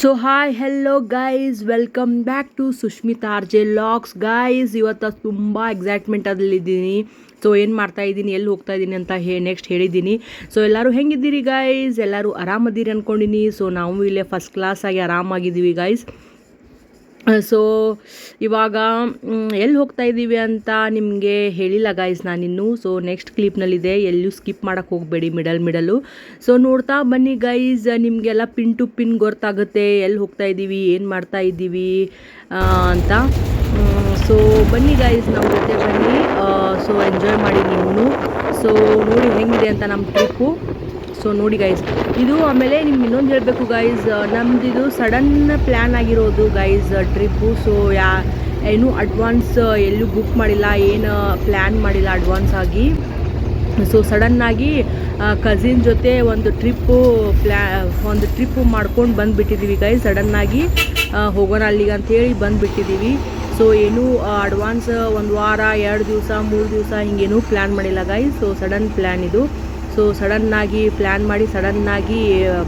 So hi hello guys, welcome back to Sushmita R J logs. Guys, ಇವತ್ತು ತುಂಬ ಎಕ್ಸೈಟ್ಮೆಂಟಲ್ಲಿದ್ದೀನಿ. So ಏನು ಮಾಡ್ತಾಯಿದ್ದೀನಿ, ಎಲ್ಲಿ ಹೋಗ್ತಾ ಇದ್ದೀನಿ ಅಂತ ನೆಕ್ಸ್ಟ್ ಹೇಳಿದ್ದೀನಿ. ಸೊ ಎಲ್ಲರೂ ಹೆಂಗಿದ್ದೀರಿ ಗೈಸ್? ಎಲ್ಲರೂ ಆರಾಮದ್ದೀರಿ ಅಂದ್ಕೊಂಡಿನಿ. ಸೊ ನಾವು ಇಲ್ಲೇ ಫಸ್ಟ್ ಕ್ಲಾಸಾಗಿ ಆರಾಮಾಗಿದ್ದೀವಿ ಗೈಸ್. ಸೊ ಇವಾಗ ಎಲ್ಲಿ ಹೋಗ್ತಾ ಇದ್ದೀವಿ ಅಂತ ನಿಮಗೆ ಹೇಳಿಲ್ಲ ಗೈಸ್ ನಾನಿನ್ನು. ಸೊ ನೆಕ್ಸ್ಟ್ ಕ್ಲಿಪ್ನಲ್ಲಿದೆ, ಎಲ್ಲೂ ಸ್ಕಿಪ್ ಮಾಡೋಕ್ಕೆ ಹೋಗಬೇಡಿ ಮಿಡಲು. ಸೊ ನೋಡ್ತಾ ಬನ್ನಿ ಗೈಸ್, ನಿಮಗೆಲ್ಲ ಪಿನ್ ಟು ಪಿನ್ ಗೊತ್ತಾಗುತ್ತೆ ಎಲ್ಲಿ ಹೋಗ್ತಾ ಇದ್ದೀವಿ, ಏನು ಮಾಡ್ತಾ ಇದ್ದೀವಿ ಅಂತ. ಸೊ ಬನ್ನಿ ಗೈಸ್, ನಮ್ಮ ಜೊತೆ ಬನ್ನಿ. ಸೊ ಎಂಜಾಯ್ ಮಾಡಿ ನೀವು. ಸೊ ನೋಡಿ ಹೆಂಗಿದೆ ಅಂತ ನಮ್ಮ ಟ್ರಿಪ್ಪು. ಸೊ ನೋಡಿ ಗೈಸ್, ಇದು ಆಮೇಲೆ ನಿಮ್ಗೆ ಇನ್ನೊಂದು ಹೇಳಬೇಕು ಗೈಸ್, ನಮ್ಮದಿದು ಸಡನ್ ಪ್ಲ್ಯಾನ್ ಆಗಿರೋದು ಗೈಸ್ ಟ್ರಿಪ್ಪು. ಸೊ ಏನು ಅಡ್ವಾನ್ಸ್ ಎಲ್ಲೂ ಬುಕ್ ಮಾಡಿಲ್ಲ, ಏನು ಪ್ಲ್ಯಾನ್ ಮಾಡಿಲ್ಲ ಅಡ್ವಾನ್ಸ್ ಆಗಿ. ಸೊ ಸಡನ್ನಾಗಿ ಕಸಿನ್ ಜೊತೆ ಒಂದು ಟ್ರಿಪ್ಪು ಮಾಡ್ಕೊಂಡು ಬಂದುಬಿಟ್ಟಿದ್ದೀವಿ ಗೈಸ್. ಸಡನ್ನಾಗಿ ಹೋಗೋಣ ಅಲ್ಲಿಗೆ ಅಂಥೇಳಿ ಬಂದುಬಿಟ್ಟಿದ್ದೀವಿ. ಸೊ ಏನೂ ಅಡ್ವಾನ್ಸ್ 1 ವಾರ 2 ದಿವಸ 3 ದಿವಸ ಹಿಂಗೇನೂ ಪ್ಲ್ಯಾನ್ ಮಾಡಿಲ್ಲ ಗೈಸ್. ಸೊ ಸಡನ್ ಪ್ಲ್ಯಾನ್ ಇದು. ಸೊ ಸಡನ್ನಾಗಿ ಪ್ಲ್ಯಾನ್ ಮಾಡಿ ಸಡನ್ನಾಗಿ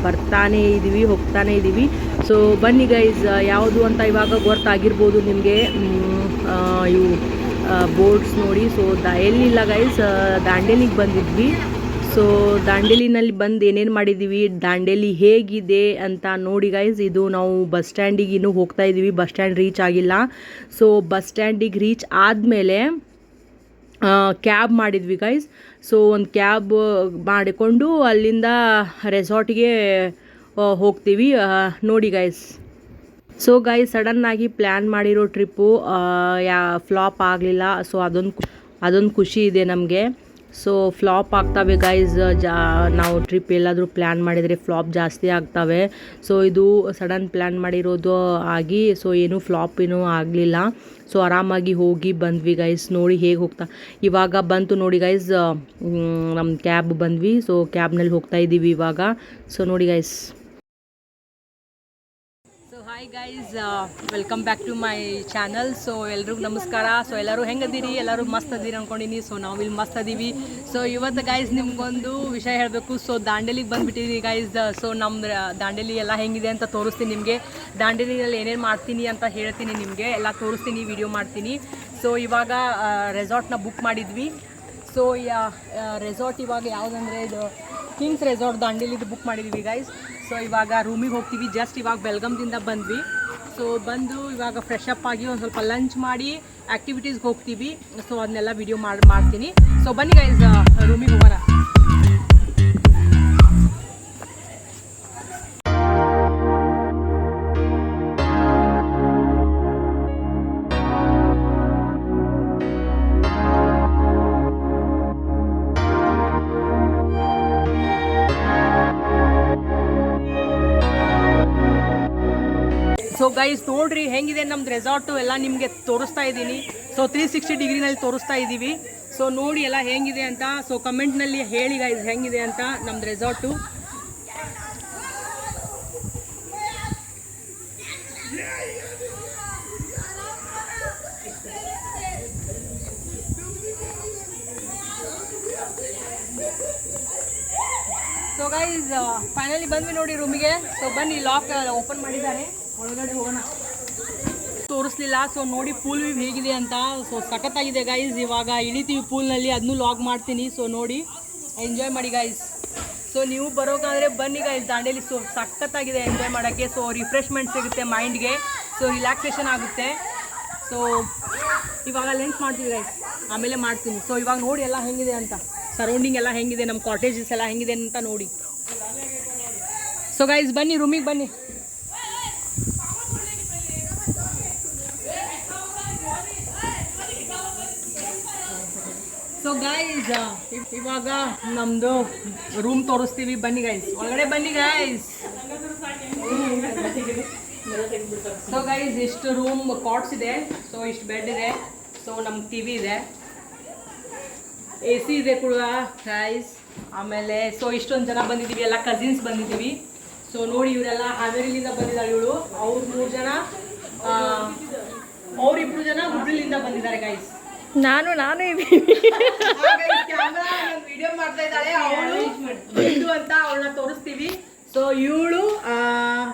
ಬರ್ತಾನೇ ಇದ್ದೀವಿ, ಹೋಗ್ತಾನೇ ಇದ್ದೀವಿ. ಸೊ ಬನ್ನಿ ಗೈಸ್, ಯಾವುದು ಅಂತ ಇವಾಗ ಗೊತ್ತಾಗಿರ್ಬೋದು ನಿಮಗೆ. ಇವು ಬೋರ್ಡ್ಸ್ ನೋಡಿ. ಸೊ ಎಲ್ಲಿಲ್ಲ ಗೈಸ್, ದಾಂಡೇಲಿಗೆ ಬಂದಿದ್ವಿ. ಸೊ ದಾಂಡೇಲಿನಲ್ಲಿ ಬಂದು ಏನೇನು ಮಾಡಿದ್ದೀವಿ, ದಾಂಡೇಲಿ ಹೇಗಿದೆ ಅಂತ ನೋಡಿ ಗೈಸ್. ಇದು ನಾವು ಬಸ್ ಸ್ಟ್ಯಾಂಡಿಗೆ ಇನ್ನೂ ಹೋಗ್ತಾ ಇದ್ದೀವಿ, ಬಸ್ ಸ್ಟ್ಯಾಂಡ್ ರೀಚ್ ಆಗಿಲ್ಲ. ಸೊ ಬಸ್ ಸ್ಟ್ಯಾಂಡಿಗೆ ರೀಚ್ ಆದಮೇಲೆ ಕ್ಯಾಬ್ ಮಾಡಿದ್ವಿ ಗೈಸ್. ಸೊ ಒಂದು ಕ್ಯಾಬ್ ಮಾಡಿಕೊಂಡು ಅಲ್ಲಿಂದ ರೆಸಾರ್ಟಿಗೆ ಹೋಗ್ತೀವಿ ನೋಡಿ ಗೈಸ್. ಸೊ ಗೈಸ್, ಸಡನ್ನಾಗಿ ಪ್ಲ್ಯಾನ್ ಮಾಡಿರೋ ಟ್ರಿಪ್ಪು ಫ್ಲಾಪ್ ಆಗಲಿಲ್ಲ. ಸೊ ಅದೊಂದು ಖುಷಿ ಇದೆ ನಮಗೆ. ಸೊ ಫ್ಲಾಪ್ ಆಗ್ತವೆ ಗೈಸ್, ನಾವು ಟ್ರಿಪ್ ಎಲ್ಲಾದರೂ ಪ್ಲ್ಯಾನ್ ಮಾಡಿದರೆ ಫ್ಲಾಪ್ ಜಾಸ್ತಿ ಆಗ್ತವೆ. ಸೊ ಇದು ಸಡನ್ ಪ್ಲ್ಯಾನ್ ಮಾಡಿರೋದು ಆಗಿ ಸೊ ಏನೂ ಫ್ಲಾಪ್ ಏನೂ ಆಗಲಿಲ್ಲ. ಸೊ ಆರಾಮಾಗಿ ಹೋಗಿ ಬಂದ್ವಿ ಗೈಸ್. ನೋಡಿ ಹೇಗೆ ಇವಾಗ ಬಂತು ನೋಡಿ ಗೈಸ್, ನಮ್ಮ ಕ್ಯಾಬ್ ಬಂದ್ವಿ. ಸೊ ಕ್ಯಾಬ್ನಲ್ಲಿ ಹೋಗ್ತಾ ಇದ್ದೀವಿ ಇವಾಗ. ಸೊ ನೋಡಿ guys. So hi guys, welcome back to my channel. So ಎಲ್ರಿಗೂ ನಮಸ್ಕಾರ. ಸೊ ಎಲ್ಲರೂ ಹೆಂಗದೀರಿ? ಎಲ್ಲರೂ ಮಸ್ತ್ ಅದೀರಿ ಅಂದ್ಕೊಂಡಿನಿ. ಸೊ ನಾವು ಇಲ್ಲಿ ಮಸ್ತ್ ಅದೀವಿ. ಸೊ ಇವತ್ತು ಗೈಸ್ ನಿಮ್ಗೊಂದು ವಿಷಯ ಹೇಳಬೇಕು. ಸೊ ದಾಂಡೇಲಿಗೆ ಬಂದುಬಿಟ್ಟಿದ್ದೀವಿ ಗೈಸ್. ಸೊ ನಮ್ಮ ದಾಂಡೇಲಿ ಎಲ್ಲ ಹೆಂಗಿದೆ ಅಂತ ತೋರಿಸ್ತೀನಿ ನಿಮಗೆ. ದಾಂಡೇಲಿನಲ್ಲಿ ಏನೇನು ಮಾಡ್ತೀನಿ ಅಂತ ಹೇಳ್ತೀನಿ ನಿಮಗೆ, ಎಲ್ಲ ತೋರಿಸ್ತೀನಿ, ವಿಡಿಯೋ ಮಾಡ್ತೀನಿ. ಸೊ ಇವಾಗ ರೆಸಾರ್ಟ್ನ ಬುಕ್ ಮಾಡಿದ್ವಿ. ಸೊ ರೆಸಾರ್ಟ್ ಇವಾಗ ಯಾವುದಂದರೆ ಇದು ಕಿಂಗ್ಸ್ ರೆಸಾರ್ಟ್ ದಾಂಡೇಲಿದು ಬುಕ್ ಮಾಡಿದ್ವಿ ಗೈಸ್. ಸೊ ಇವಾಗ ರೂಮಿಗೆ ಹೋಗ್ತೀವಿ. ಜಸ್ಟ್ ಇವಾಗ ಬೆಳಗಾಂದಿಂದ ಬಂದ್ವಿ. ಸೊ ಬಂದು ಇವಾಗ ಫ್ರೆಶ್ ಅಪ್ ಆಗಿ ಒಂದು ಸ್ವಲ್ಪ ಲಂಚ್ ಮಾಡಿ ಆ್ಯಕ್ಟಿವಿಟೀಸ್ಗೆ ಹೋಗ್ತೀವಿ. ಸೊ ಅದನ್ನೆಲ್ಲ ವಿಡಿಯೋ ಮಾಡ್ತೀನಿ. ಸೊ ಬನ್ನಿ ಗೈಸ್, ರೂಮಿಗೆ ಹೋಗೋಣ. ಸೊ ಗೈಸ್ ನೋಡ್ರಿ ಹೆಂಗಿದೆ ನಮ್ದು ರೆಸಾರ್ಟು ಎಲ್ಲ ನಿಮಗೆ ತೋರಿಸ್ತಾ ಇದ್ದೀನಿ. ಸೊ 360 ಡಿಗ್ರಿನಲ್ಲಿ ತೋರಿಸ್ತಾ ಇದ್ದೀವಿ. ಸೊ ನೋಡಿ ಎಲ್ಲ ಹೆಂಗಿದೆ ಅಂತ. ಸೊ ಕಮೆಂಟ್ನಲ್ಲಿ ಹೇಳಿ ಗೈಸ್ ಹೆಂಗಿದೆ ಅಂತ ನಮ್ದು ರೆಸಾರ್ಟು. ಸೊ ಗೈಸ್ ಫೈನಲಿ ಬಂದ್ವಿ ನೋಡಿ ರೂಮಿಗೆ. ಸೊ ಬನ್ನಿ, ಲಾಕ್ ಓಪನ್ ಮಾಡಿದ್ದಾರೆ, ಒಳಗಡೆ ಹೋಗೋಣ. ತೋರಿಸ್ಲಿಲ್ಲ. ಸೊ ನೋಡಿ ಪೂಲ್ ವ್ಯೂ ಹೇಗಿದೆ ಅಂತ. ಸೊ ಸಖತ್ತಾಗಿದೆ ಗೈಸ್. ಇವಾಗ ಇಳಿತೀವಿ ಪೂಲ್ನಲ್ಲಿ, ಅದನ್ನೂ ಲಾಗ್ ಮಾಡ್ತೀನಿ. ಸೊ ನೋಡಿ ಎಂಜಾಯ್ ಮಾಡಿ ಗೈಸ್. ಸೊ ನೀವು ಬರೋಕ್ಕಾದರೆ ಬನ್ನಿ ಗೈಸ್ ದಾಂಡೇಲಿ. ಸೊ ಸಖತ್ತಾಗಿದೆ ಎಂಜಾಯ್ ಮಾಡೋಕ್ಕೆ. ಸೊ ರಿಫ್ರೆಶ್ಮೆಂಟ್ ಸಿಗುತ್ತೆ ಮೈಂಡ್ಗೆ. ಸೊ ರಿಲ್ಯಾಕ್ಸೇಷನ್ ಆಗುತ್ತೆ. ಸೊ ಇವಾಗ ಲೆನ್ಸ್ ಮಾಡ್ತೀವಿ ಗೈಸ್, ಆಮೇಲೆ ಮಾಡ್ತೀನಿ. ಸೊ ಇವಾಗ ನೋಡಿ ಎಲ್ಲ ಹೆಂಗಿದೆ ಅಂತ, ಸರೌಂಡಿಂಗ್ ಎಲ್ಲ ಹೆಂಗಿದೆ, ನಮ್ಮ ಕಾಟೇಜಸ್ ಎಲ್ಲ ಹೆಂಗಿದೆ ಅಂತ ನೋಡಿ. ಸೊ ಗೈಸ್ ಬನ್ನಿ, ರೂಮಿಗೆ ಬನ್ನಿ. ಸೊ ಗೈಸ್ ಇವಾಗ ನಮ್ಮದು ರೂಮ್ ತೋರಿಸ್ತೀವಿ, ಬನ್ನಿ ಗೈಸ್, ಒಳಗಡೆ ಬನ್ನಿ ಗೈಸ್. ಸೊ ಗೈಸ್ ಇಷ್ಟು ರೂಮ್ ಕಾಟ್ಸ್ ಇದೆ. ಸೊ ಇಷ್ಟು ಬೆಡ್ ಇದೆ. ಸೊ ನಮ್ಮ TV ಇದೆ, AC ಇದೆ ಕೂಡ ಗೈಸ್. ಆಮೇಲೆ ಸೊ ಇಷ್ಟೊಂದು ಜನ ಬಂದಿದ್ದೀವಿ, ಎಲ್ಲ ಕಸಿನ್ಸ್ ಬಂದಿದ್ದೀವಿ. ಸೊ ನೋಡಿ ಇವರೆಲ್ಲ ಹಾವೇರಿಲಿಂದ ಬಂದಿದ್ದಾರೆ. ಇವಳು ಅವ್ರು 3 ಜನ, ಅವ್ರಿಬ್ರು ಜನ ಹುಬ್ಳಿಲಿಂದ ಬಂದಿದ್ದಾರೆ ಗೈಸ್. ನಾನು ವಿಡಿಯೋ ಮಾಡ್ತಾ ಇದ್ದಾಳೆ ಅವಳು ಅಂತ, ಅವಳನ್ನ ತೋರಿಸ್ತೀವಿ. ಸೊ ಇವಳು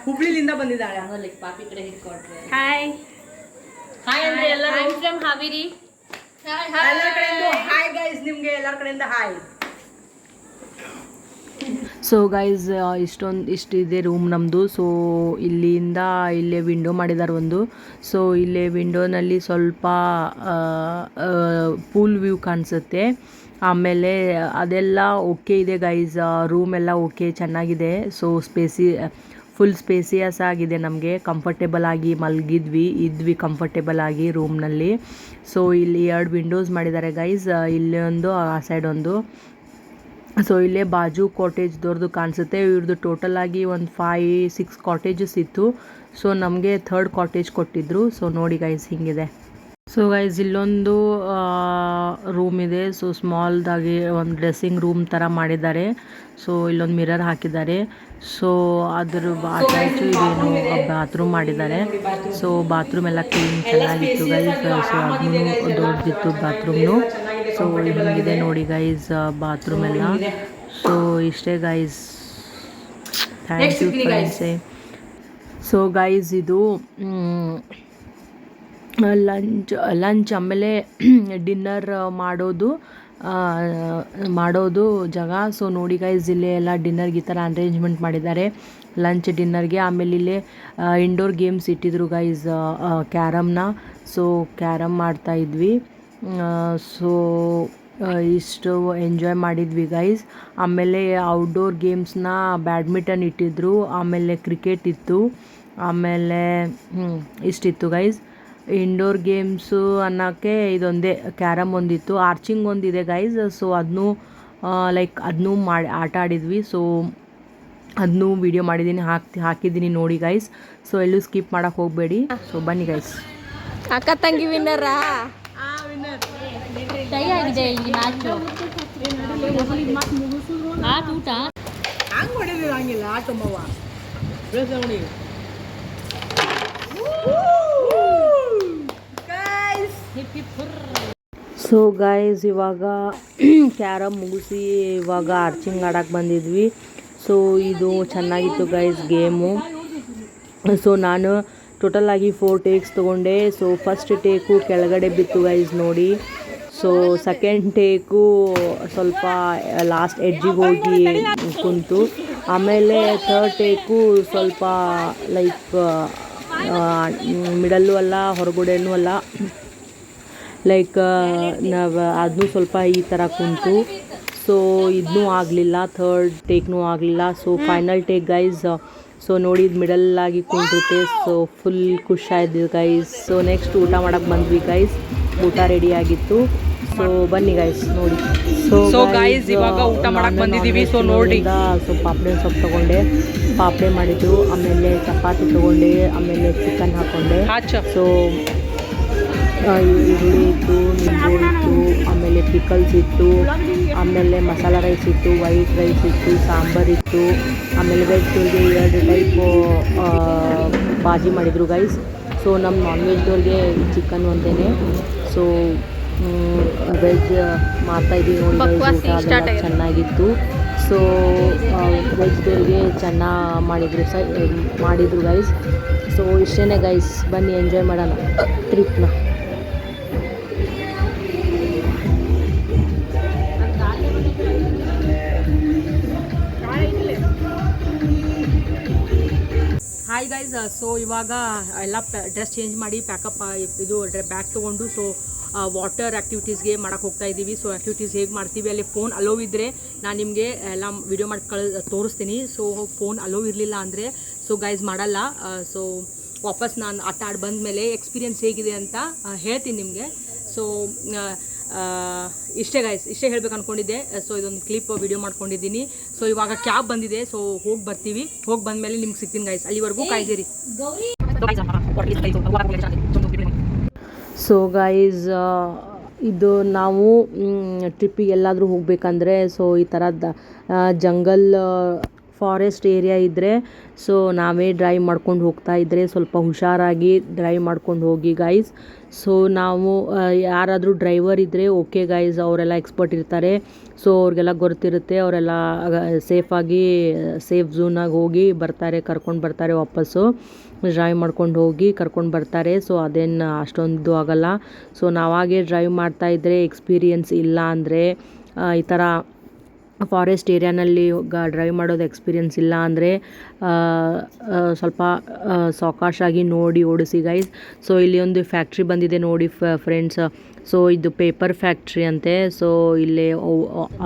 ಹುಬ್ಳಿಲಿಂದ ಬಂದಿದ್ದಾಳೆ. ಬಂದಿದ್ದಾಳೆ ಆಮೇಲೆ ಪಾಪಿ ಕಡೆ ಹಿಡ್ಕೊಟ್ರೆ ಹಾಯ್ ಹಾಯ್ ಅಂದ್ರೆ ಎಲ್ಲರೂ ಐ ಆಮ್ ಫ್ರಮ್ ಹಾವೇರಿ. ಎಲ್ಲರ ಕಡೆಯಿಂದ ಹಾಯ್ ಗೈಸ್, ನಿಮಗೆ ಎಲ್ಲರ ಕಡೆಯಿಂದ ಹಾಯ್. ಸೊ ಗೈಸ್ ಇಷ್ಟಿದೆ ರೂಮ್ ನಮ್ಮದು. ಸೊ ಇಲ್ಲಿಂದ ಇಲ್ಲೇ ವಿಂಡೋ ಮಾಡಿದ್ದಾರೆ ಒಂದು. ಸೊ ಇಲ್ಲೇ ವಿಂಡೋನಲ್ಲಿ ಸ್ವಲ್ಪ ಪೂಲ್ ವ್ಯೂ ಕಾಣಿಸುತ್ತೆ. ಆಮೇಲೆ ಅದೆಲ್ಲ ಓಕೆ ಇದೆ ಗೈಸ್, ರೂಮ್ ಎಲ್ಲ ಓಕೆ ಚೆನ್ನಾಗಿದೆ. ಸೊ ಫುಲ್ ಸ್ಪೇಸಿಯಸ್ ಆಗಿದೆ, ನಮಗೆ ಕಂಫರ್ಟೇಬಲ್ ಆಗಿ ಇದ್ವಿ ಕಂಫರ್ಟೇಬಲ್ ಆಗಿ ರೂಮ್ನಲ್ಲಿ. ಸೊ ಇಲ್ಲಿ 2 ವಿಂಡೋಸ್ ಮಾಡಿದ್ದಾರೆ ಗೈಸ್, ಇಲ್ಲಿ ಒಂದು ಆ ಸೈಡ್ ಒಂದು. ಸೊ ಇಲ್ಲೇ ಬಾಜು ಕಾಟೇಜ್ ದೊಡ್ಡದು ಕಾಣಿಸುತ್ತೆ. ಇವ್ರದ್ದು ಟೋಟಲ್ ಆಗಿ ಒಂದು 5-6 ಕಾಟೇಜಸ್ ಇತ್ತು. ಸೊ ನಮಗೆ 3rd ಕಾಟೇಜ್ ಕೊಟ್ಟಿದ್ರು. ಸೊ ನೋಡಿ ಗೈಸ್ ಹಿಂಗಿದೆ. ಸೊ ಗೈಸ್ ಇಲ್ಲೊಂದು ರೂಮ್ ಇದೆ. ಸೊ ಸ್ಮಾಲ್ದಾಗಿ ಒಂದು ಡ್ರೆಸ್ಸಿಂಗ್ ರೂಮ್ ಥರ ಮಾಡಿದ್ದಾರೆ. ಸೊ ಇಲ್ಲೊಂದು ಮಿರರ್ ಹಾಕಿದ್ದಾರೆ. ಸೊ ಅದ್ರ ಅಟ್ಯಾಚು ಇದೇನು ಬಾತ್ರೂಮ್ ಮಾಡಿದ್ದಾರೆ. ಸೊ ಬಾತ್ರೂಮ್ ಎಲ್ಲ ಕ್ಲೀನ್ ಚೆನ್ನಾಗಿತ್ತು ಗೈಸ್. ಸೊ ಅದನ್ನು ದೊಡ್ಡದಿತ್ತು ಬಾತ್ರೂಮ್ನು. ಸೊ ಹಿಂಗಿದೆ ನೋಡಿ ಗೈಸ್ ಬಾತ್ರೂಮ್ ಎಲ್ಲ. ಸೊ ಇಷ್ಟೇ ಗೈಸ್, ಥ್ಯಾಂಕ್ ಯು ಫ್ರೆಂಡ್ಸೇ. ಸೊ ಗೈಸ್ ಇದು ಲಂಚ್ ಆಮೇಲೆ ಡಿನ್ನರ್ ಮಾಡೋದು ಜಾಗ. ಸೊ ನೋಡಿ ಗೈಸ್ ಇಲ್ಲೇ ಎಲ್ಲ ಡಿನ್ನರ್ಗೆ ಈ ಥರ ಅರೇಂಜ್ಮೆಂಟ್ ಮಾಡಿದ್ದಾರೆ, ಲಂಚ್ ಡಿನ್ನರ್ಗೆ. ಆಮೇಲೆ ಇಲ್ಲೇ ಇಂಡೋರ್ ಗೇಮ್ಸ್ ಇಟ್ಟಿದ್ರು ಗೈಸ್, ಕ್ಯಾರಮ್ನ. ಸೊ ಕ್ಯಾರಮ್ ಮಾಡ್ತಾಯಿದ್ವಿ. ಸೊ ಇಷ್ಟು ಎಂಜಾಯ್ ಮಾಡಿದ್ವಿ ಗೈಸ್. ಆಮೇಲೆ ಔಟ್ಡೋರ್ ಗೇಮ್ಸ್ನ ಬ್ಯಾಡ್ಮಿಂಟನ್ ಇಟ್ಟಿದ್ರು, ಆಮೇಲೆ ಕ್ರಿಕೆಟ್ ಇತ್ತು, ಆಮೇಲೆ ಇಷ್ಟಿತ್ತು ಗೈಸ್. ಇಂಡೋರ್ ಗೇಮ್ಸು ಅನ್ನೋಕ್ಕೆ ಇದೊಂದೇ ಕ್ಯಾರಮ್ ಒಂದಿತ್ತು, ಆರ್ಚಿಂಗ್ ಒಂದಿದೆ ಗೈಸ್. ಸೊ ಅದನ್ನೂ ಆಟ ಆಡಿದ್ವಿ. ಸೊ ಅದನ್ನೂ ವಿಡಿಯೋ ಮಾಡಿದ್ದೀನಿ, ಹಾಕಿದ್ದೀನಿ ನೋಡಿ ಗೈಸ್. ಸೊ ಎಲ್ಲೂ ಸ್ಕಿಪ್ ಮಾಡೋಕ್ಕೆ ಹೋಗಬೇಡಿ. ಸೊ ಬನ್ನಿ ಗೈಸ್. ಅಕ್ಕ ತಂಗಿ ವಿನ್ನರಾ ಆಗಿದೆ ಇಲ್ಲಿ ಮ್ಯಾಚು. ಊಟ ಹಂಗೆ ಹೊಡೆದಿಲ್ಲ, ಹಂಗಿಲ್ಲ ಆಟಮ್ಮವ್ವ. ಸೊ ಗೈಸ್ ಇವಾಗ ಕ್ಯಾರಮ್ ಮುಗಿಸಿ ಇವಾಗ ಆರ್ಚಿಂಗ್ ಆಡಕ್ಕೆ ಬಂದಿದ್ವಿ. ಸೊ ಇದು ಚೆನ್ನಾಗಿತ್ತು ಗೈಸ್ ಗೇಮು. ಸೊ ನಾನು ಟೋಟಲಾಗಿ 4 ಟೇಕ್ಸ್ ತೊಗೊಂಡೆ. ಸೊ ಫಸ್ಟ್ ಟೇಕು ಕೆಳಗಡೆ ಬಿತ್ತು ಗೈಸ್ ನೋಡಿ. ಸೊ ಸೆಕೆಂಡ್ ಟೇಕು ಸ್ವಲ್ಪ ಲಾಸ್ಟ್ ಎಡ್ಜಿಗೆ ಹೋಗಿ ಕುಂತು. ಆಮೇಲೆ 3rd ಟೇಕು ಸ್ವಲ್ಪ ಲೈಕ್ ಮಿಡಲ್ಲು ಅಲ್ಲ ಹೊರಗಡೆನೂ ಅಲ್ಲ, ಲೈಕ್ ನಾವು ಅದನ್ನೂ ಸ್ವಲ್ಪ ಈ ಥರ ಕುಂತು. ಸೊ ಇದನ್ನೂ ಆಗಲಿಲ್ಲ, 3rd ಟೇಕ್ನೂ ಆಗಲಿಲ್ಲ. So final take guys. So ನೋಡಿ ಮಿಡಲ್ಲಾಗಿ ಕುಂತಿರುತ್ತೆ. ಸೊ ಫುಲ್ ಖುಷಿಯಾಯಿತು ಗೈಸ್. ಸೊ ನೆಕ್ಸ್ಟ್ ಊಟ ಮಾಡೋಕ್ಕೆ ಬಂದ್ವಿ ಗೈಸ್, ಊಟ ರೆಡಿ ಆಗಿತ್ತು. ಸೊ ಬನ್ನಿ ಗೈಸ್ ನೋಡಿ. ಸೊ ಗೈಸ್ ಇವಾಗ ಊಟ ಮಾಡಕ್ಕೆ ಬಂದಿದ್ದೀವಿ. ಸೊ ನೋಡಿ, ಸೊ ಪಾಪಡೆ ಸೊಪ್ಪು ತೊಗೊಂಡೆ, ಪಾಪಡೆ ಮಾಡಿದ್ದು, ಆಮೇಲೆ ಚಪಾತಿ ತೊಗೊಂಡೆ, ಆಮೇಲೆ ಚಿಕನ್ ಹಾಕ್ಕೊಂಡೆ. ಸೊ ಈರುಳ್ಳಿ ಇತ್ತು, ನಿಂಬು ಇತ್ತು, ಆಮೇಲೆ ಪಿಕಲ್ಸ್ ಇತ್ತು, ಆಮೇಲೆ ಮಸಾಲ ರೈಸ್ ಇತ್ತು, ವೈಟ್ ರೈಸ್ ಇತ್ತು, ಸಾಂಬಾರು ಇತ್ತು, ಆಮೇಲೆ ವೆಜ್ಗೆ 2 ಟೈಪು ಬಾಜಿ ಮಾಡಿದರು ಗೈಸ್. ಸೊ ನಮ್ಮ ನಾನ್ ವೆಜ್ದವ್ರಿಗೆ ಚಿಕನ್ ಒಂದೇ. ಸೊ ವೆಜ್ ಮಾಡ್ತಾಯಿದ್ದೀವಿ ನೋಡಿ ಗೈಸ್. ಊಟ ಅದೆಲ್ಲ ಚೆನ್ನಾಗಿತ್ತು. ಸೊ ವೆಜ್ದವ್ರಿಗೆ ಚೆನ್ನಾಗಿ ಮಾಡಿದರು ಗೈಸ್. ಸೊ ಇಷ್ಟೇ ಗೈಸ್, ಬನ್ನಿ ಎಂಜಾಯ್ ಮಾಡೋಣ ಟ್ರಿಪ್ನ. Hi guys. ಸೊ ಇವಾಗ ಎಲ್ಲ ಡ್ರೆಸ್ ಚೇಂಜ್ ಮಾಡಿ ಪ್ಯಾಕಪ್ ಇದು ಬ್ಯಾಗ್ ತೊಗೊಂಡು ಸೊ ವಾಟರ್ ಆ್ಯಕ್ಟಿವಿಟೀಸ್ಗೆ ಮಾಡೋಕ್ಕೆ ಹೋಗ್ತಾ ಇದ್ದೀವಿ. ಸೊ ಆ್ಯಕ್ಟಿವಿಟೀಸ್ ಹೇಗೆ ಮಾಡ್ತೀವಿ, ಅಲ್ಲಿ ಫೋನ್ ಅಲೋ ಇದ್ದರೆ ನಾನು ನಿಮಗೆ ಎಲ್ಲ ವಿಡಿಯೋ ಮಾಡಿ ತೋರಿಸ್ತೀನಿ. ಸೊ ಫೋನ್ ಅಲೋ ಇರಲಿಲ್ಲ ಅಂದರೆ ಸೊ ಗೈಸ್ ಮಾಡಲ್ಲ. ಸೊ ವಾಪಸ್ ನಾನು ಆಟ ಆಡಿ ಬಂದ ಮೇಲೆ ಎಕ್ಸ್ಪೀರಿಯನ್ಸ್ ಹೇಗಿದೆ ಅಂತ ಹೇಳ್ತೀನಿ ನಿಮಗೆ. ಸೊ ಇಷ್ಟೇ ಗೈಸ್, ಇಷ್ಟೇ ಹೇಳ್ಬೇಕು ಅಂದ್ಕೊಂಡಿದ್ದೆ. ಸೊ ಇದೊಂದು ಕ್ಲಿಪ್ ವಿಡಿಯೋ ಮಾಡ್ಕೊಂಡಿದ್ದೀನಿ. ಸೊ ಇವಾಗ ಕ್ಯಾಬ್ ಬಂದಿದೆ. ಸೊ ಹೋಗಿ ಬರ್ತೀವಿ, ಹೋಗಿ ಬಂದಮೇಲೆ ನಿಮ್ಗೆ ಸಿಗ್ತೀನಿ ಗೈಸ್. ಅಲ್ಲಿವರೆಗೂ ಕಾಯ್ದಿರಿ. ಸೊ ಗೈಸ್ ಇದು ನಾವು ಟ್ರಿಪ್ಪಿಗೆ ಎಲ್ಲಾದರೂ ಹೋಗಬೇಕಂದ್ರೆ ಸೊ ಈ ಥರದ ಜಂಗಲ್ ಫಾರೆಸ್ಟ್ ಏರಿಯಾ ಇದ್ದರೆ ಸೊ ನಾವೇ ಡ್ರೈವ್ ಮಾಡ್ಕೊಂಡು ಹೋಗ್ತಾ ಇದ್ದರೆ ಸ್ವಲ್ಪ ಹುಷಾರಾಗಿ ಡ್ರೈವ್ ಮಾಡ್ಕೊಂಡು ಹೋಗಿ ಗೈಸ್. ಸೊ ನಾವು ಯಾರಾದರೂ ಡ್ರೈವರ್ ಇದ್ದರೆ ಓಕೆ ಗೈಸ್, ಅವರೆಲ್ಲ ಎಕ್ಸ್ಪರ್ಟ್ ಇರ್ತಾರೆ, ಸೊ ಅವ್ರಿಗೆಲ್ಲ ಗೊತ್ತಿರುತ್ತೆ, ಅವರೆಲ್ಲ ಸೇಫಾಗಿ ಸೇಫ್ ಝೋನಾಗಿ ಹೋಗಿ ಬರ್ತಾರೆ, ಕರ್ಕೊಂಡು ಬರ್ತಾರೆ ವಾಪಸ್ಸು, ಡ್ರೈವ್ ಮಾಡ್ಕೊಂಡು ಹೋಗಿ ಕರ್ಕೊಂಡು ಬರ್ತಾರೆ. ಸೊ ಅದೇನು ಅಷ್ಟೊಂದು ಆಗಲ್ಲ. ಸೊ ನಾವಾಗೇ ಡ್ರೈವ್ ಮಾಡ್ತಾಯಿದ್ರೆ ಎಕ್ಸ್ಪೀರಿಯನ್ಸ್ ಇಲ್ಲ ಅಂದರೆ ಈ ಥರ ಫಾರೆಸ್ಟ್ ಏರಿಯಾನಲ್ಲಿ ಡ್ರೈವ್ ಮಾಡೋದು ಎಕ್ಸ್ಪೀರಿಯನ್ಸ್ ಇಲ್ಲ ಅಂದರೆ ಸ್ವಲ್ಪ ಸಾವಕಾಶಾಗಿ ನೋಡಿ ಓಡಿಸಿ ಗೈಸ್. ಸೊ ಇಲ್ಲಿ ಒಂದು ಫ್ಯಾಕ್ಟ್ರಿ ಬಂದಿದೆ ನೋಡಿ ಫ್ರೆಂಡ್ಸ್. ಸೊ ಇದು ಪೇಪರ್ ಫ್ಯಾಕ್ಟ್ರಿ ಅಂತೆ. ಸೊ ಇಲ್ಲೇ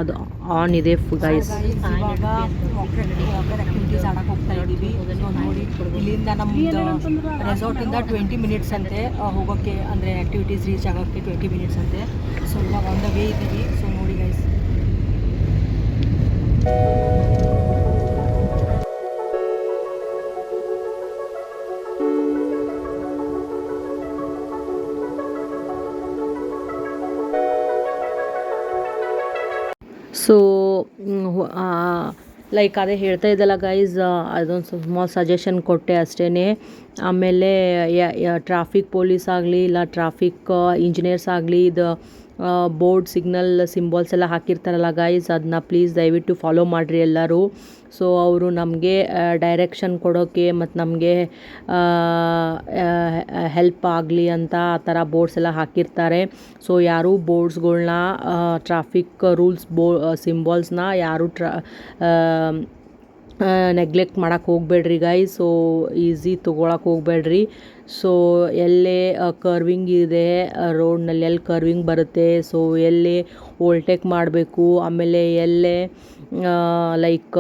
ಅದು ಆನ್ ಇದೆ ಗೈಸ್. ಇವಾಗ ವಾಟರ್ ಆ್ಯಕ್ಟಿವಿಟೀಸ್ ಆಡಕ್ಕೆ ಹೋಗ್ತಾ ಇದ್ದೀವಿ. ಸೊ ನೋಡಿ ಇಲ್ಲಿಂದ ನಮ್ಮದು ರೆಸಾರ್ಟಿಂದ 20 ಮಿನಿಟ್ಸ್ ಅಂತೆ ಹೋಗೋಕ್ಕೆ, ಅಂದರೆ ಆ್ಯಕ್ಟಿವಿಟೀಸ್ ರೀಚ್ ಆಗೋಕ್ಕೆ 20 ಮಿನಿಟ್ಸ್ ಅಂತೆ. ಸೊ ಇವಾಗ ಆನ್ ದ ವೇ ಇದ್ದೀವಿ. ಸೊ ನೋಡಿ ಗೈಸ್. ಸೊ ಲೈಕ್ ಅದೇ ಹೇಳ್ತಾ ಇದ್ದಲ್ಲ ಗೈಸ್, ಅದೊಂದು ಸ್ಮಾಲ್ ಸಜೆಷನ್ ಕೊಟ್ಟೆ ಅಷ್ಟೇ. ಆಮೇಲೆ ಟ್ರಾಫಿಕ್ ಪೊಲೀಸ್ ಆಗಲಿ ಇಲ್ಲ ಟ್ರಾಫಿಕ್ ಇಂಜಿನಿಯರ್ಸ್ ಆಗಲಿ ಇದು ಬೋರ್ಡ್ ಸಿಗ್ನಲ್ ಸಿಂಬಾಲ್ಸ್ ಎಲ್ಲ ಹಾಕಿರ್ತಾರಲ್ಲ ಗೈಸ್, ಅದನ್ನ ಪ್ಲೀಸ್ ದಯವಿಟ್ಟು ಫಾಲೋ ಮಾಡಿರಿ ಎಲ್ಲರೂ. ಸೊ ಅವರು ನಮಗೆ ಡೈರೆಕ್ಷನ್ ಕೊಡೋಕ್ಕೆ ಮತ್ತು ನಮಗೆ ಹೆಲ್ಪ್ ಆಗಲಿ ಅಂತ ಆ ಥರ ಬೋರ್ಡ್ಸ್ ಎಲ್ಲ ಹಾಕಿರ್ತಾರೆ. ಸೊ ಯಾರೂ ಬೋರ್ಡ್ಸ್ಗಳ್ನ ಟ್ರಾಫಿಕ್ ರೂಲ್ಸ್ ಸಿಂಬಾಲ್ಸ್ನ ಯಾರೂ ನೆಗ್ಲೆಕ್ಟ್ ಮಾಡೋಕ್ಕೆ ಹೋಗಬೇಡ್ರಿ ಗೈಸ್. ಸೊ ಈಸಿ ತೊಗೊಳಕ್ಕೆ ಹೋಗಬೇಡ್ರಿ. ಸೊ ಎಲ್ಲೇ ಕರ್ವಿಂಗ್ ಇದೆ ರೋಡ್ನಲ್ಲಿ, ಎಲ್ಲಿ ಕರ್ವಿಂಗ್ ಬರುತ್ತೆ, ಸೊ ಎಲ್ಲಿ ಓವರ್ಟೇಕ್ ಮಾಡಬೇಕು, ಆಮೇಲೆ ಎಲ್ಲೇ ಲೈಕ್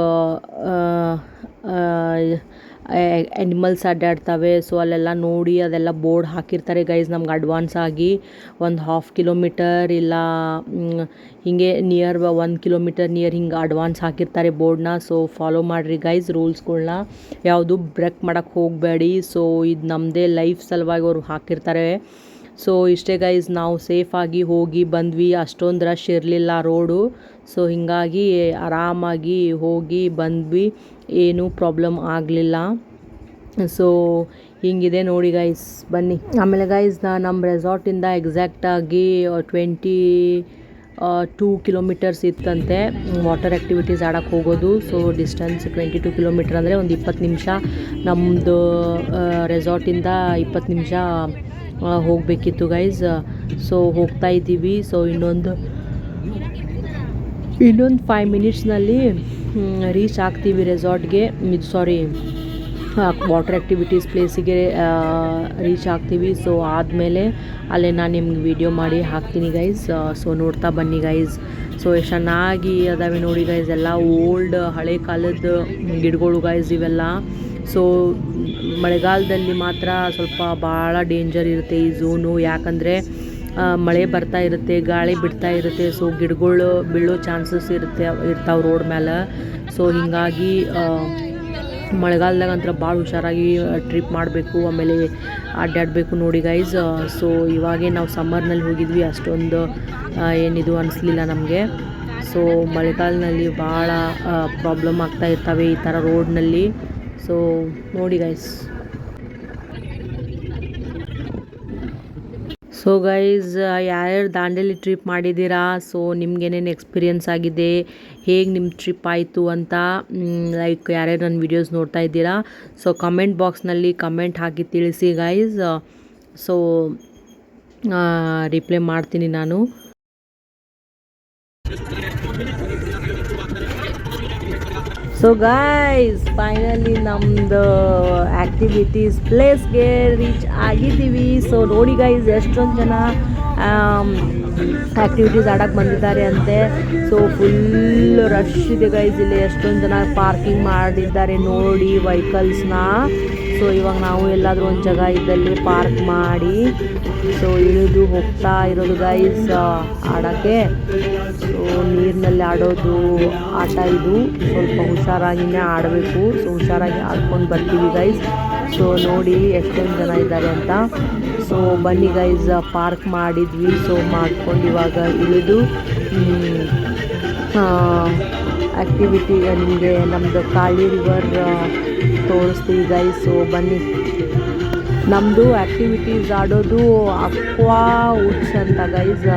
ಆ್ಯನಿಮಲ್ಸ್ ಅಡ್ಡಾಡ್ತವೆ, ಸೊ ಅಲ್ಲೆಲ್ಲ ನೋಡಿ ಅದೆಲ್ಲ ಬೋರ್ಡ್ ಹಾಕಿರ್ತಾರೆ ಗೈಸ್ ನಮ್ಗೆ ಅಡ್ವಾನ್ಸ್ ಆಗಿ. ಒಂದು 1/2 ಕಿಲೋಮೀಟರ್ ಇಲ್ಲ ಹೀಗೆ ನಿಯರ್ 1 ಕಿಲೋಮೀಟರ್ ನಿಯರ್ ಹಿಂಗೆ ಅಡ್ವಾನ್ಸ್ ಹಾಕಿರ್ತಾರೆ ಬೋರ್ಡ್ನ. ಸೊ ಫಾಲೋ ಮಾಡಿರಿ ಗೈಸ್ ರೂಲ್ಸ್ಗಳ್ನ, ಯಾವುದು ಬ್ರೇಕ್ ಮಾಡೋಕ್ಕೆ ಹೋಗಬೇಡಿ. ಸೊ ಇದು ನಮ್ಮದೇ ಲೈಫ್ ಸಲುವಾಗಿ ಅವರು ಹಾಕಿರ್ತಾರೆ. ಸೊ ಇಷ್ಟೇ ಗೈಸ್, ನಾವು ಸೇಫಾಗಿ ಹೋಗಿ ಬಂದ್ವಿ, ಅಷ್ಟೊಂದು ರಶ್ ಇರಲಿಲ್ಲ ರೋಡು. ಸೊ ಹೀಗಾಗಿ ಆರಾಮಾಗಿ ಹೋಗಿ ಬಂದ್ವಿ, ಏನೂ ಪ್ರಾಬ್ಲಮ್ ಆಗಲಿಲ್ಲ. ಸೊ ಹಿಂಗಿದೆ ನೋಡಿ ಗೈಸ್, ಬನ್ನಿ. ಆಮೇಲೆ ಗೈಸ್ ನಮ್ಮ ರೆಸಾರ್ಟಿಂದ ಎಕ್ಸಾಕ್ಟಾಗಿ 22 ಕಿಲೋಮೀಟರ್ಸ್ ಇತ್ತಂತೆ ವಾಟರ್ ಆ್ಯಕ್ಟಿವಿಟೀಸ್ ಆಡೋಕ್ಕೆ ಹೋಗೋದು. ಸೊ ಡಿಸ್ಟೆನ್ಸ್ 22 ಕಿಲೋಮೀಟರ್ ಅಂದರೆ ಒಂದು 20 ನಿಮಿಷ, ನಮ್ಮದು ರೆಸಾರ್ಟಿಂದ 20 ನಿಮಿಷ ಹೋಗಬೇಕಿತ್ತು ಗೈಸ್. ಸೊ ಹೋಗ್ತಾ ಇದ್ದೀವಿ. ಸೊ ಇನ್ನೊಂದು 5 ಮಿನಿಟ್ಸ್ನಲ್ಲಿ ರೀಚ್ ಆಗ್ತೀವಿ ರೆಸಾರ್ಟ್ಗೆ, ವಾಟರ್ ಆ್ಯಕ್ಟಿವಿಟೀಸ್ ಪ್ಲೇಸಿಗೆ ರೀಚ್ ಆಗ್ತೀವಿ. ಸೊ ಆದಮೇಲೆ ಅಲ್ಲೇ ನಾನು ನಿಮ್ಗೆ ವಿಡಿಯೋ ಮಾಡಿ ಹಾಕ್ತೀನಿ ಗೈಸ್. ಸೊ ನೋಡ್ತಾ ಬನ್ನಿ ಗೈಸ್. ಸೊ ಎಷ್ಟು ಚೆನ್ನಾಗಿ ಅದಾವೆ ನೋಡಿ ಗೈಸ್, ಎಲ್ಲ ಓಲ್ಡ್ ಹಳೆ ಕಾಲದ ಗಿಡಗಳು ಗೈಸ್ ಇವೆಲ್ಲ. ಸೊ ಮಳೆಗಾಲದಲ್ಲಿ ಮಾತ್ರ ಸ್ವಲ್ಪ ಭಾಳ ಡೇಂಜರ್ ಇರುತ್ತೆ ಈ ಝೋನು, ಯಾಕಂದರೆ ಮಳೆ ಬರ್ತಾ ಇರುತ್ತೆ, ಗಾಳಿ ಬಿಡ್ತಾ ಇರುತ್ತೆ. ಸೊ ಗಿಡಗಳು ಬೀಳೋ ಚಾನ್ಸಸ್ ಇರ್ತಾವೆ ರೋಡ್ ಮೇಲೆ. ಸೊ ಹೀಗಾಗಿ ಮಳೆಗಾಲದಾಗ ಅಂತ ಭಾಳ ಹುಷಾರಾಗಿ ಟ್ರಿಪ್ ಮಾಡಬೇಕು, ಆಮೇಲೆ ಅಡ್ಡಾಡಬೇಕು ನೋಡಿ ಗೈಸ್. ಸೊ ಇವಾಗೇ ನಾವು ಸಮ್ಮರ್ನಲ್ಲಿ ಹೋಗಿದ್ವಿ, ಅಷ್ಟೊಂದು ಏನಿದು ಅನಿಸ್ಲಿಲ್ಲ ನಮಗೆ. ಸೊ ಮಳೆಗಾಲದಲ್ಲಿ ಭಾಳ ಪ್ರಾಬ್ಲಮ್ ಆಗ್ತಾ ಇರ್ತವೆ ಈ ಥರ ರೋಡ್ನಲ್ಲಿ. ಸೊ ನೋಡಿ ಗೈಸ್. ಸೊ ಗೈಸ್, ಯಾರ್ಯಾರು ದಾಂಡೇಲಿ ಟ್ರಿಪ್ ಮಾಡಿದ್ದೀರಾ, ಸೊ ನಿಮ್ಗೇನೇನು ಎಕ್ಸ್ಪೀರಿಯನ್ಸ್ ಆಗಿದೆ, ಹೇಗೆ ನಿಮ್ಮ ಟ್ರಿಪ್ ಆಯಿತು ಅಂತ ಲೈಕ್ ಯಾರ್ಯಾರು ನನ್ನ ವೀಡಿಯೋಸ್ ನೋಡ್ತಾ ಇದ್ದೀರಾ, ಸೊ ಕಮೆಂಟ್ ಬಾಕ್ಸ್ನಲ್ಲಿ ಕಮೆಂಟ್ ಹಾಕಿ ತಿಳಿಸಿ ಗೈಸ್. ಸೊ ರಿಪ್ಲೈ ಮಾಡ್ತೀನಿ ನಾನು. ಸೊ ಗೈಸ್, ಫೈನಲಿ ನಮ್ಮದು ಆ್ಯಕ್ಟಿವಿಟೀಸ್ ಪ್ಲೇಸ್ಗೆ ರೀಚ್ ಆಗಿದ್ದೀವಿ. ಸೊ ನೋಡಿ ಗೈಸ್, ಎಷ್ಟೊಂದು ಜನ ಆ್ಯಕ್ಟಿವಿಟೀಸ್ ಆಡೋಕ್ಕೆ ಬಂದಿದ್ದಾರೆ ಅಂತೆ. ಸೊ ಫುಲ್ ರಶ್ ಇದೆ ಗೈಸ್, ಇಲ್ಲಿ ಎಷ್ಟೊಂದು ಜನ ಪಾರ್ಕಿಂಗ್ ಮಾಡಿದ್ದಾರೆ ನೋಡಿ ವೆಹಿಕಲ್ಸ್ನ. ಸೊ ಇವಾಗ ನಾವು ಎಲ್ಲಾದರೂ ಒಂದು ಜಾಗ ಇದ್ದಲ್ಲಿ ಪಾರ್ಕ್ ಮಾಡಿ ಸೊ ಇಳಿದು ಹೋಗ್ತಾ ಇರೋದು ಗೈಸ್ ಆಡೋಕ್ಕೆ. ಸೊ ನೀರಿನಲ್ಲಿ ಆಡೋದು ಆಟ ಇದು, ಸ್ವಲ್ಪ ಹುಷಾರಾಗಿಯೇ ಆಡಬೇಕು. ಸೊ ಹುಷಾರಾಗಿ ಆಡ್ಕೊಂಡು ಬರ್ತೀವಿ ಗೈಸ್. ಸೊ ನೋಡಿ ಎಷ್ಟೊಂದು ಜನ ಇದ್ದಾರೆ ಅಂತ. ಸೊ ಬನ್ನಿ ಗೈಸ್, ಪಾರ್ಕ್ ಮಾಡಿದ್ವಿ. ಸೊ ಮಾಡ್ಕೊಂಡು ಇವಾಗ ಇಳಿದು ಆ್ಯಕ್ಟಿವಿಟಿ ನಿಮಗೆ ನಮ್ಮದು ಕಾಳಿ ರಿವರ್ ತೋರಿಸ್ತೀವಿ ಗೈಸ್. ಸೊ ಬನ್ನಿ. ನಮ್ಮದು ಆ್ಯಕ್ಟಿವಿಟೀಸ್ ಆಡೋದು ಅಕ್ವಾ ವುಡ್ಸ್ ಅಂತ ಗೈಸ್,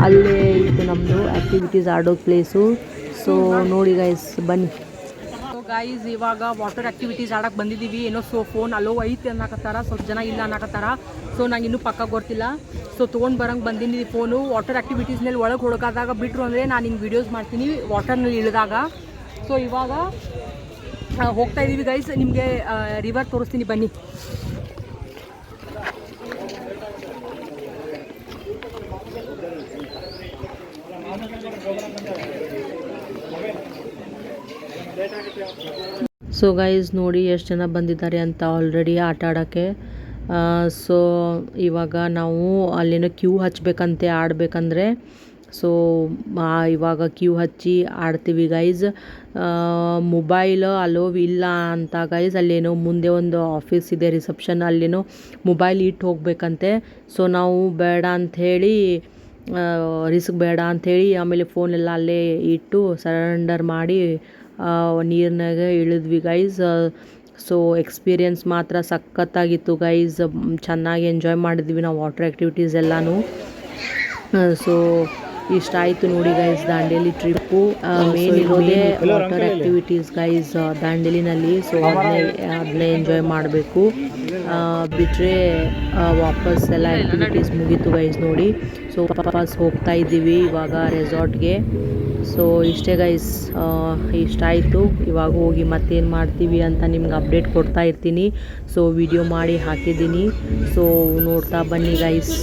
ಅಲ್ಲೇ ಇತ್ತು ನಮ್ಮದು ಆ್ಯಕ್ಟಿವಿಟೀಸ್ ಆಡೋ ಪ್ಲೇಸು. ಸೊ ನೋಡಿ ಗೈಸ್ ಬನ್ನಿ. ಸೊ ಗೈಸ್ ಇವಾಗ ವಾಟರ್ ಆ್ಯಕ್ಟಿವಿಟೀಸ್ ಆಡಕ್ಕೆ ಬಂದಿದ್ದೀವಿ. ಏನೋ ಫೋನ್ ಅಲೋ ಐತಿ ಅನ್ನಕತ್ತಾರ, ಸ್ವಲ್ಪ ಜನ ಇಲ್ಲ ಅನ್ನಕತ್ತಾರ. ಸೊ ನಂಗೆ ಇನ್ನೂ ಪಕ್ಕ ಗೊತ್ತಿಲ್ಲ. ಸೊ ತೊಗೊಂಡು ಬರೋಂಗೆ ಬಂದಿನಿ ಫೋನು. ವಾಟರ್ ಆ್ಯಕ್ಟಿವಿಟೀಸ್ನಲ್ಲಿ ಒಳಗೆ ಹುಡುಕಾದಾಗ ಬಿಟ್ಟರು ಅಂದರೆ ನಾನು ಹಿಂಗೆ ವೀಡಿಯೋಸ್ ಮಾಡ್ತೀನಿ ವಾಟರ್ನಲ್ಲಿ ಇಳಿದಾಗ. ಸೊ ಇವಾಗ ಹೋಗ್ತಾ ಇದ್ದೀವಿ ಗೈಸ್, ನಿಮಗೆ ರಿವರ್ ತೋರಿಸ್ತೀನಿ ಬನ್ನಿ. ಸೊ ಗೈಸ್ ನೋಡಿ ಎಷ್ಟು ಜನ ಬಂದಿದ್ದಾರೆ ಅಂತ ಆಲ್ರೆಡಿ ಆಟ ಆಡೋಕ್ಕೆ. ಸೊ ಇವಾಗ ನಾವು ಅಲ್ಲೇನೋ ಕ್ಯೂ ಹಚ್ಚಬೇಕಂತೆ ಆಡಬೇಕಂದ್ರೆ. ಸೊ ಇವಾಗ ಕ್ಯೂ ಹಚ್ಚಿ ಆಡ್ತೀವಿ ಗೈಸ್. ಮೊಬೈಲ್ ಅಲೋವ್ ಇಲ್ಲ ಅಂತ ಗೈಸ್. ಅಲ್ಲೇನೋ ಮುಂದೆ ಒಂದು ಆಫೀಸ್ ಇದೆ ರಿಸೆಪ್ಷನ್, ಅಲ್ಲೇನೋ ಮೊಬೈಲ್ ಇಟ್ಟು ಹೋಗ್ಬೇಕಂತೆ. ಸೊ ನಾವು ಬೇಡ ಅಂಥೇಳಿ ರಿಸ್ಕ್ ಬೇಡ ಅಂಥೇಳಿ ಆಮೇಲೆ ಫೋನೆಲ್ಲ ಅಲ್ಲೇ ಇಟ್ಟು ಸರೆಂಡರ್ ಮಾಡಿ ನೀರಿನಾಗ ಇಳಿದ್ವಿ ಗೈಸ್. ಸೊ ಎಕ್ಸ್ಪೀರಿಯನ್ಸ್ ಮಾತ್ರ ಸಖತ್ತಾಗಿತ್ತು ಗೈಸ್. ಚೆನ್ನಾಗಿ ಎಂಜಾಯ್ ಮಾಡಿದ್ವಿ ನಾವು ವಾಟರ್ ಆ್ಯಕ್ಟಿವಿಟೀಸ್ ಎಲ್ಲನೂ. ಸೊ ಇಷ್ಟ ಆಯಿತು ನೋಡಿ ಗೈಸ್ ದಾಂಡೇಲಿ ಟ್ರಿಪ್ಪು. ಮೇನ್ ಇರೋದೇ ವಾಟರ್ ಆ್ಯಕ್ಟಿವಿಟೀಸ್ ಗೈಸ್ ದಾಂಡೇಲಿನಲ್ಲಿ. ಸೊ ಅದನ್ನೇ ಎಂಜಾಯ್ ಮಾಡಬೇಕು. ಬಿಟ್ಟರೆ ವಾಪಸ್ ಎಲ್ಲ ಆ್ಯಕ್ಟಿವಿಟೀಸ್ ಮುಗೀತು ಗೈಸ್ ನೋಡಿ. ಸೊ ವಾಪಸ್ ಹೋಗ್ತಾ ಇದ್ದೀವಿ ಇವಾಗ ರೆಸಾರ್ಟ್ಗೆ. ಸೊ ಇಷ್ಟೇ ಗೈಸ್, ಇಷ್ಟ ಆಯಿತು. ಇವಾಗ ಹೋಗಿ ಮತ್ತೇನು ಮಾಡ್ತೀವಿ ಅಂತ ನಿಮ್ಗೆ ಅಪ್ಡೇಟ್ ಕೊಡ್ತಾ ಇರ್ತೀನಿ. ಸೊ ವಿಡಿಯೋ ಮಾಡಿ ಹಾಕಿದ್ದೀನಿ, ಸೊ ನೋಡ್ತಾ ಬನ್ನಿ ಗೈಸ್.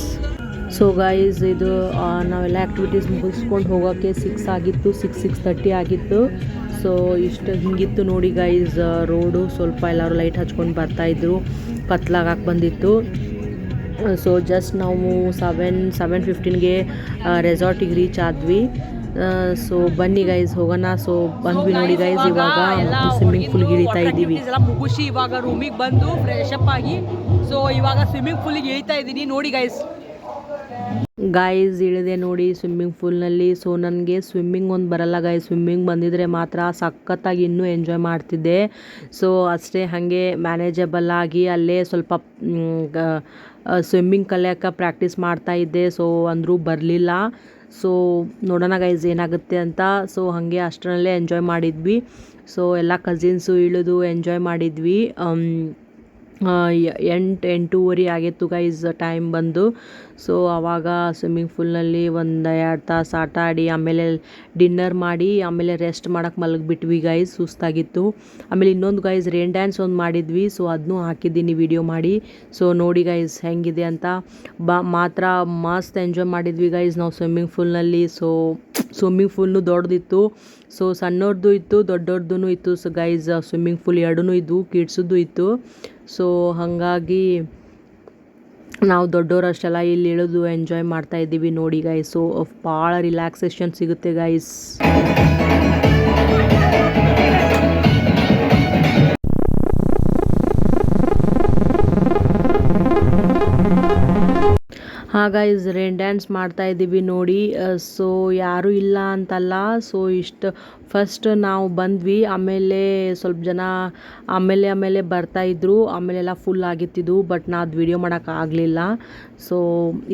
ಸೊ ಗೈಸ್ ಇದು ನಾವೆಲ್ಲ ಆ್ಯಕ್ಟಿವಿಟೀಸ್ ಮುಗಿಸ್ಕೊಂಡು ಹೋಗೋಕ್ಕೆ 6 ಆಗಿತ್ತು, 6:30 ಆಗಿತ್ತು. ಸೊ ಇಷ್ಟು ಹಿಂಗಿತ್ತು ನೋಡಿ ಗೈಸ್ ರೋಡು. ಸ್ವಲ್ಪ ಎಲ್ಲರೂ ಲೈಟ್ ಹಚ್ಕೊಂಡು ಬರ್ತಾಯಿದ್ರು, ಕತ್ಲಾಗಕ್ಕೆ ಬಂದಿತ್ತು. ಸೊ ಜಸ್ಟ್ ನಾವು 7:15ಗೆ ರೆಸಾರ್ಟಿಗೆ ರೀಚ್ ಆದ್ವಿ. ಸೊ ಬನ್ನಿ ಗೈಸ್ ಹೋಗೋಣ. ಸೊ ಬಂದ್ವಿ ನೋಡಿ ಗೈಸ್, ಇವಾಗ ಸ್ವಿಮ್ಮಿಂಗ್ ಪೂಲ್ಗೆ ಇಳಿತಾ ಇದ್ದೀವಿ. ಎಲ್ಲ ಮುಗಿಸಿ ಇವಾಗ ರೂಮಿಗೆ ಬಂದು ಫ್ರೆಶ್ ಅಪ್ ಆಗಿ ಸೊ ಇವಾಗ ಸ್ವಿಮ್ಮಿಂಗ್ ಪೂಲಿಗೆ ಇಳಿತಾ ಇದ್ದೀನಿ ನೋಡಿ ಗೈಸ್. ಇಳಿದೆ ನೋಡಿ ಸ್ವಿಮ್ಮಿಂಗ್ ಪೂಲ್ನಲ್ಲಿ. ಸೊ ನನಗೆ ಸ್ವಿಮ್ಮಿಂಗ್ ಒಂದು ಬರಲ್ಲ ಗೈಸ್. ಸ್ವಿಮ್ಮಿಂಗ್ ಬಂದಿದ್ರೆ ಮಾತ್ರ ಸಖತ್ತಾಗಿ ಇನ್ನೂ ಎಂಜಾಯ್ ಮಾಡ್ತಿದ್ದೆ. ಸೊ ಅಷ್ಟೇ ಹಾಗೆ ಮ್ಯಾನೇಜಬಲ್ ಆಗಿ ಅಲ್ಲೇ ಸ್ವಲ್ಪ ಸ್ವಿಮ್ಮಿಂಗ್ ಕಲಿಯೋಕ್ಕೆ ಪ್ರಾಕ್ಟೀಸ್ ಮಾಡ್ತಾಯಿದ್ದೆ. ಸೊ ಅಂದರೂ ಬರಲಿಲ್ಲ. ಸೊ ನೋಡೋಣ ಗೈಸ್ ಏನಾಗುತ್ತೆ ಅಂತ. ಸೊ ಹಾಗೆ ಅಷ್ಟರಲ್ಲೇ ಎಂಜಾಯ್ ಮಾಡಿದ್ವಿ. ಸೊ ಎಲ್ಲ ಕಸಿನ್ಸು ಇಳಿದು ಎಂಜಾಯ್ ಮಾಡಿದ್ವಿ. 8:30 ಆಗಿತ್ತು ಗೈಸ್ ಟೈಮ್ ಬಂದು. ಸೊ ಆವಾಗ ಸ್ವಿಮ್ಮಿಂಗ್ ಪೂಲ್ನಲ್ಲಿ 1-2 ತಾಸು ಆಟ ಆಡಿ ಆಮೇಲೆ ಡಿನ್ನರ್ ಮಾಡಿ ಆಮೇಲೆ ರೆಸ್ಟ್ ಮಾಡೋಕ್ಕೆ ಮಲಗಿಬಿಟ್ವಿ ಗೈಸ್, ಸುಸ್ತಾಗಿತ್ತು. ಆಮೇಲೆ ಇನ್ನೊಂದು ಗೈಸ್ ರೇನ್ ಡ್ಯಾನ್ಸ್ ಒಂದು ಮಾಡಿದ್ವಿ. ಸೊ ಅದನ್ನೂ ಹಾಕಿದ್ದೀನಿ ವಿಡಿಯೋ ಮಾಡಿ. ಸೊ ನೋಡಿ ಗೈಸ್ ಹೆಂಗಿದೆ ಅಂತ. ಮಾತ್ರ ಮಸ್ತ್ ಎಂಜಾಯ್ ಮಾಡಿದ್ವಿ ಗೈಸ್ ನಾವು ಸ್ವಿಮ್ಮಿಂಗ್ ಪೂಲ್ನಲ್ಲಿ. ಸೊ ಸ್ವಿಮ್ಮಿಂಗ್ ಪೂಲ್ನು ದೊಡ್ಡದಿತ್ತು. ಸೊ ಸಣ್ಣವ್ರದ್ದು ಇತ್ತು, ದೊಡ್ಡವ್ರದ್ದು ಇತ್ತು. ಸೊ ಗೈಸ್ ಸ್ವಿಮ್ಮಿಂಗ್ ಪೂಲ್ ಎರಡೂ ಇದ್ವು, ಕಿಡ್ಸದ್ದು ಇತ್ತು. ಸೊ ಹಾಗಾಗಿ ನಾವು ದೊಡ್ಡವರು ಅಷ್ಟೆಲ್ಲ ಇಲ್ಲಿ ಇಳಿದು ಎಂಜಾಯ್ ಮಾಡ್ತಾ ಇದ್ದೀವಿ ನೋಡಿ ಗೈಸ್. ಸೊ ಭಾಳ ರಿಲ್ಯಾಕ್ಸೇಷನ್ ಸಿಗುತ್ತೆ ಗೈಸ್. ಗೈಸ್ ರೇನ್ ಡ್ಯಾನ್ಸ್ ಮಾಡ್ತಾ ಇದ್ದೀವಿ ನೋಡಿ. ಸೊ ಯಾರೂ ಇಲ್ಲ ಅಂತಲ್ಲ. ಸೊ ಇಷ್ಟು ಫಸ್ಟ್ ನಾವು ಬಂದ್ವಿ, ಆಮೇಲೆ ಸ್ವಲ್ಪ ಜನ ಆಮೇಲೆ ಬರ್ತಾಯಿದ್ರು, ಆಮೇಲೆಲ್ಲ ಫುಲ್ ಆಗಿತ್ತಿದ್ದು. ಬಟ್ ನಾ ಅದು ವಿಡಿಯೋ ಮಾಡೋಕ್ಕಾಗಲಿಲ್ಲ. ಸೊ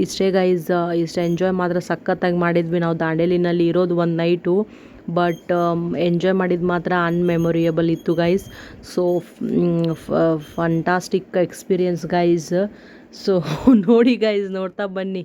ಇಷ್ಟೇ ಗೈಸ್, ಇಷ್ಟು ಎಂಜಾಯ್ ಮಾತ್ರ ಸಖತ್ತಾಗಿ ಮಾಡಿದ್ವಿ ನಾವು ದಾಂಡೇಲಿನಲ್ಲಿ ಇರೋದು ಒಂದು ನೈಟು. ಬಟ್ ಎಂಜಾಯ್ ಮಾಡಿದ್ದು ಮಾತ್ರ ಅನ್ಮೆಮೊರಿಯಬಲ್ ಇತ್ತು guys. So fantastic experience guys. So ನೋಡಿ ಗೈಸ್, ನೋಡ್ತಾ ಬನ್ನಿ.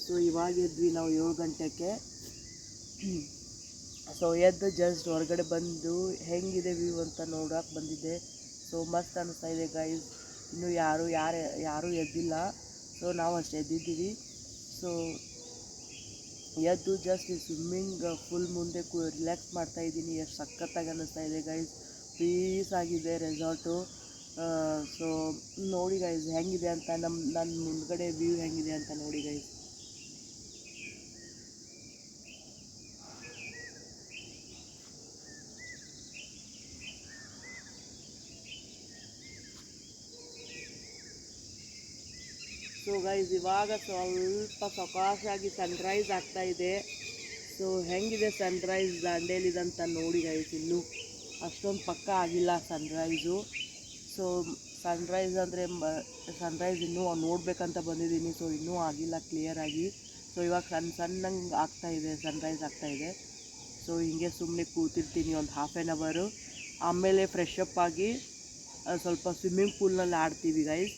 ಸೊ ಇವಾಗ ಎದ್ವಿ ನಾವು 7 ಗಂಟೆಗೆ. ಸೊ ಎದ್ದು ಜಸ್ಟ್ ಹೊರಗಡೆ ಬಂದು ಹೆಂಗಿದೆ ವ್ಯೂ ಅಂತ ನೋಡೋಕೆ ಬಂದಿದ್ದೆ. ಸೊ ಮಸ್ತ್ ಅನಿಸ್ತಾ ಇದೆ ಗೈಸ್. ಇನ್ನು ಯಾರೂ ಎದ್ದಿಲ್ಲ. ಸೊ ನಾವು ಅಷ್ಟೇ ಎದ್ದಿದ್ದೀವಿ. ಸೊ ಎದ್ದು ಜಸ್ಟ್ ಈ ಸ್ವಿಮ್ಮಿಂಗ್ ಫುಲ್ ಮುಂದೆ ರಿಲ್ಯಾಕ್ಸ್ ಮಾಡ್ತಾಯಿದ್ದೀನಿ. ಎಷ್ಟು ಸಖತ್ತಾಗಿ ಅನ್ನಿಸ್ತಾ ಇದೆ ಗೈಸ್. ಪೀಸ್ ಆಗಿದೆ ರೆಸಾರ್ಟು. ಸೊ ನೋಡಿ ಗೈಸ್ ಹೆಂಗಿದೆ ಅಂತ, ನನ್ನ ಮುಂದ್ಗಡೆ ವ್ಯೂ ಹೆಂಗಿದೆ ಅಂತ ನೋಡಿ ಗೈಸ್. ಸೊ ಗೈಸ್ ಇವಾಗ ಸ್ವಲ್ಪ ಸೊಕಾಸಾಗಿ ಸನ್ರೈಸ್ ಆಗ್ತಾ ಇದೆ. ಸೊ ಹೆಂಗಿದೆ ಸನ್ರೈಸ್ ದಾಂಡೇಲಿದಂತ ನೋಡಿ ಗೈಸ್. ಇನ್ನೂ ಅಷ್ಟೊಂದು ಪಕ್ಕ ಆಗಿಲ್ಲ ಸನ್ರೈಸು. ಸೊ ಸನ್ರೈಸ್ ಅಂದರೆ ಸನ್ರೈಸ್ ಇನ್ನೂ ನೋಡಬೇಕಂತ ಬಂದಿದ್ದೀನಿ. ಸೊ ಇನ್ನೂ ಆಗಿಲ್ಲ ಕ್ಲಿಯರಾಗಿ. ಸೊ ಇವಾಗ ಸಣ್ಣಂಗೆ ಆಗ್ತಾಯಿದೆ, ಸನ್ರೈಸ್ ಆಗ್ತಾಯಿದೆ. ಸೊ ಹಿಂಗೆ ಸುಮ್ಮನೆ ಕೂತಿರ್ತೀನಿ ಒಂದು ಹಾಫ್ ಆ್ಯನ್ ಅವರು. ಆಮೇಲೆ ಫ್ರೆಶ್ ಅಪ್ ಆಗಿ ಸ್ವಲ್ಪ ಸ್ವಿಮ್ಮಿಂಗ್ ಪೂಲ್ನಲ್ಲಿ ಆಡ್ತೀವಿ ಗೈಸ್.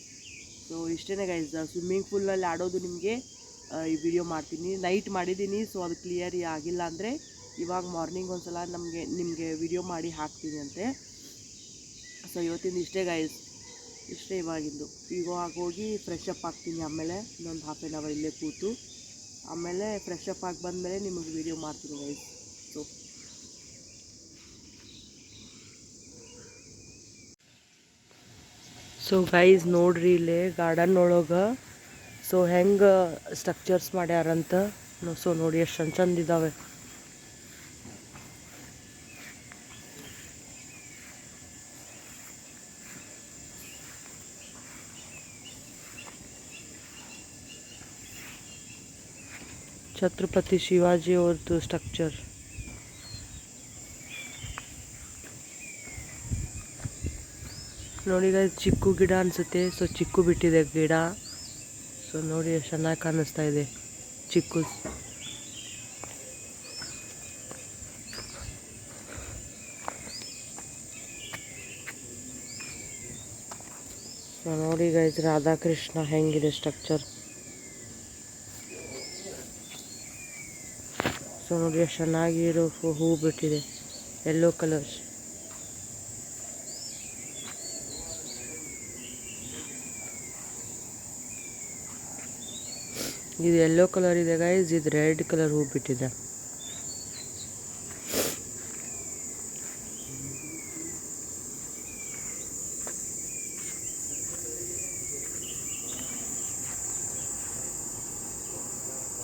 ಸೊ ಇಷ್ಟೇ ಗೈಸ್, ಸ್ವಿಮ್ಮಿಂಗ್ ಪೂಲ್ನಲ್ಲಿ ಆಡೋದು ನಿಮಗೆ ಈ ವಿಡಿಯೋ ಮಾಡ್ತೀನಿ. ನೈಟ್ ಮಾಡಿದ್ದೀನಿ, ಸೊ ಅದು ಕ್ಲಿಯರ್ ಆಗಿಲ್ಲ ಅಂದರೆ ಇವಾಗ ಮಾರ್ನಿಂಗ್ ಒಂದು ಸಲ ನಿಮಗೆ ವಿಡಿಯೋ ಮಾಡಿ ಹಾಕ್ತೀನಿ ಅಂತೆ. ಸೊ ಇವತ್ತಿಂದು ಇಷ್ಟೇ ಗೈಸ್, ಇಷ್ಟೇ ಇವಾಗಿಂದು. ಇವಾಗ ಹೋಗಿ ಫ್ರೆಶ್ ಅಪ್ ಆಗ್ತೀನಿ. ಆಮೇಲೆ ಇನ್ನೊಂದು ಹಾಫ್ ಆ್ಯನ್ ಅವರ್ ಇಲ್ಲೇ ಕೂತು ಆಮೇಲೆ ಫ್ರೆಶ್ ಅಪ್ ಆಗಿ ಬಂದಮೇಲೆ ನಿಮಗೆ ವಿಡಿಯೋ ಮಾಡ್ತೀನಿ ಗೈಸ್. ಸೊ ಗೈಸ್ ನೋಡ್ರಿ ಇಲ್ಲೇ ಗಾರ್ಡನ್ ಒಳಗೆ ಸೊ ಹೆಂಗೆ ಸ್ಟ್ರಕ್ಚರ್ಸ್ ಮಾಡ್ಯಾರಂತ. ಸೊ ನೋಡಿ ಎಷ್ಟು ಚಂದ ಇದ್ದಾವೆ. ಛತ್ರಪತಿ ಶಿವಾಜಿ ಅವ್ರದ್ದು ಸ್ಟ್ರಕ್ಚರ್. ನೋಡಿ ಗೈಸ್ ಚಿಕ್ಕು ಗಿಡ ಅನಿಸುತ್ತೆ. ಸೊ ಚಿಕ್ಕು ಬಿಟ್ಟಿದೆ ಗಿಡ. ಸೊ ನೋಡಿ ಎಷ್ಟು ಚೆನ್ನಾಗಿ ಕಾಣಿಸ್ತಾ ಇದೆ ಚಿಕ್ಕು. ಸೊ ನೋಡಿ ಗೈಸ್ ರಾಧಾಕೃಷ್ಣ ಹೆಂಗಿದೆ ಸ್ಟ್ರಕ್ಚರ್. ಸೊ ನೋಡಿ ಎಷ್ಟು ಚೆನ್ನಾಗಿರೋ ಹೂ ಬಿಟ್ಟಿದೆ, ಯೆಲ್ಲೋ ಕಲರ್. ಇದು ಯೆಲ್ಲೋ ಕಲರ್ ಇದೆ ಗೈಸ್, ಇದು ರೆಡ್ ಕಲರ್ ಹೂ ಬಿಟ್ಟಿದೆ.